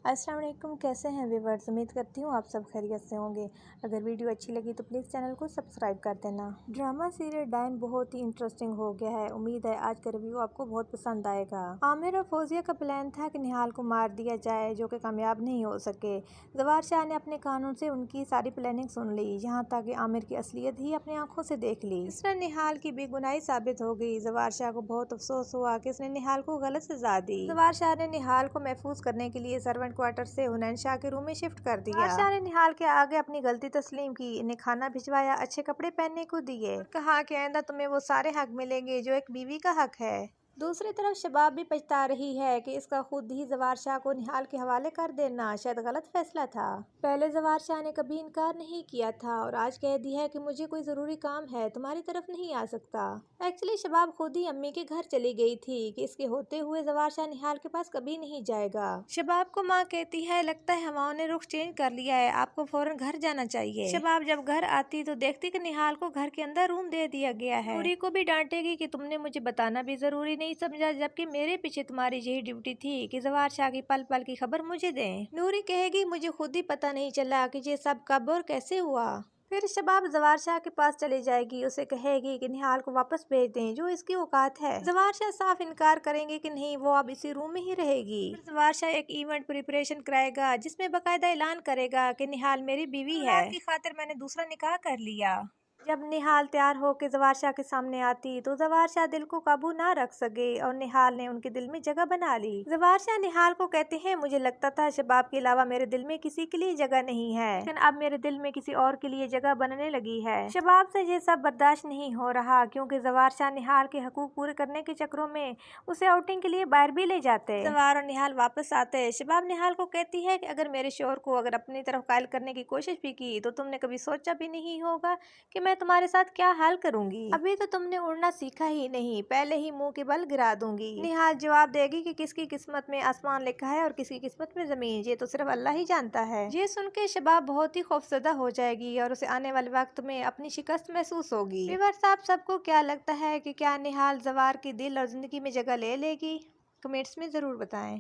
अस्सलाम वालेकुम, कैसे हैं व्यूअर्स। उम्मीद करती हूँ आप सब खैरियत से होंगे। अगर वीडियो अच्छी लगी तो प्लीज़ चैनल को सब्सक्राइब कर देना। ड्रामा सीरियल डायन बहुत ही इंटरेस्टिंग हो गया है। उम्मीद है आज का रिव्यू आपको बहुत पसंद आएगा। आमिर और फौजिया का प्लान था कि निहाल को मार दिया जाए, जो कि कामयाब नहीं हो सके। जवार शाह ने अपने कानून से उनकी सारी प्लानिंग सुन ली, यहाँ तक कि आमिर की असलियत ही अपनी आंखों से देख ली। इसमें निहाल की बेगुनाही साबित हो गई। जवार शाह को बहुत अफसोस हुआ कि उसने निहाल को गलत सजा दी। जवार शाह ने निहाल को महफूज करने के लिए सर्वेंट क्वार्टर से हुनैन शाह के रूम में शिफ्ट कर दिया। शाह ने निहाल के आगे अपनी गलती तस्लीम की, इन्हें खाना भिजवाया, अच्छे कपड़े पहनने को दिए, कहा कि आइंदा तुम्हें वो सारे हक मिलेंगे जो एक बीवी का हक है। दूसरी तरफ शबाब भी पछता रही है कि इसका खुद ही जवार शाह को निहाल के हवाले कर देना शायद गलत फैसला था। पहले जवार शाह ने कभी इनकार नहीं किया था और आज कह दिया है कि मुझे कोई जरूरी काम है, तुम्हारी तरफ नहीं आ सकता। एक्चुअली शबाब खुद ही अम्मी के घर चली गई थी कि इसके होते हुए जवार शाह निहाल के पास कभी नहीं जाएगा। शबाब को माँ कहती है, लगता है हवाओं ने रुख चेंज कर लिया है, आपको फौरन घर जाना चाहिए। शबाब जब घर आती तो देखती कि निहाल को घर के अंदर रूम दे दिया गया है। नूरी को भी डांटेगी कि तुमने मुझे बताना भी जरूरी नहीं समझा, जबकि मेरे पीछे तुम्हारी यही ड्यूटी थी कि जवार शाह की पल पल की खबर मुझे दें। नूरी कहेगी, मुझे खुद ही पता नहीं चला कि ये सब कब और कैसे हुआ। फिर शबाब जवार शाह के पास चली जाएगी, उसे कहेगी कि निहाल को वापस भेज दें, जो इसकी औकात है। जवार शाह साफ इनकार करेंगे कि नहीं, वो अब इसी रूम में ही रहेगी। फिर जवार शाह एक इवेंट प्रिपरेशन कराएगा जिसमें बाकायदा ऐलान करेगा कि निहाल मेरी बीवी है, की खातिर मैंने दूसरा निकाह कर लिया। जब निहाल तैयार होकर जवार शाह के सामने आती तो जवार शाह दिल को काबू ना रख सके और निहाल ने उनके दिल में जगह बना ली। जवार शाह निहाल को कहते हैं, मुझे लगता था शबाब के अलावा मेरे दिल में किसी के लिए जगह नहीं है, लेकिन अब मेरे दिल में किसी और के लिए जगह बनने लगी है। शबाब से ये सब बर्दाश्त नहीं हो रहा, क्योंकि जवार शाह निहाल के हकूक पूरे करने के चक्रों में उसे आउटिंग के लिए बाहर भी ले जाते। जवार और निहाल वापस आते। शबाब निहाल को कहती है कि अगर मेरे शोहर को अगर अपनी तरफ कायल करने की कोशिश भी की तो तुमने कभी सोचा भी नहीं होगा कि मैं तुम्हारे साथ क्या हाल करूंगी। अभी तो तुमने उड़ना सीखा ही नहीं, पहले ही मुंह के बल गिरा दूंगी। निहाल जवाब देगी कि किसकी किस्मत में आसमान लिखा है और किसकी किस्मत में जमीन, ये तो सिर्फ अल्लाह ही जानता है। ये सुन के शबाब बहुत ही खौफजदा हो जाएगी और उसे आने वाले वक्त में अपनी शिकस्त महसूस होगी। व्यूअर्स, आप सबको क्या लगता है कि क्या निहाल जवार की दिल और जिंदगी में जगह ले लेगी? कमेंट्स में जरूर बताएं।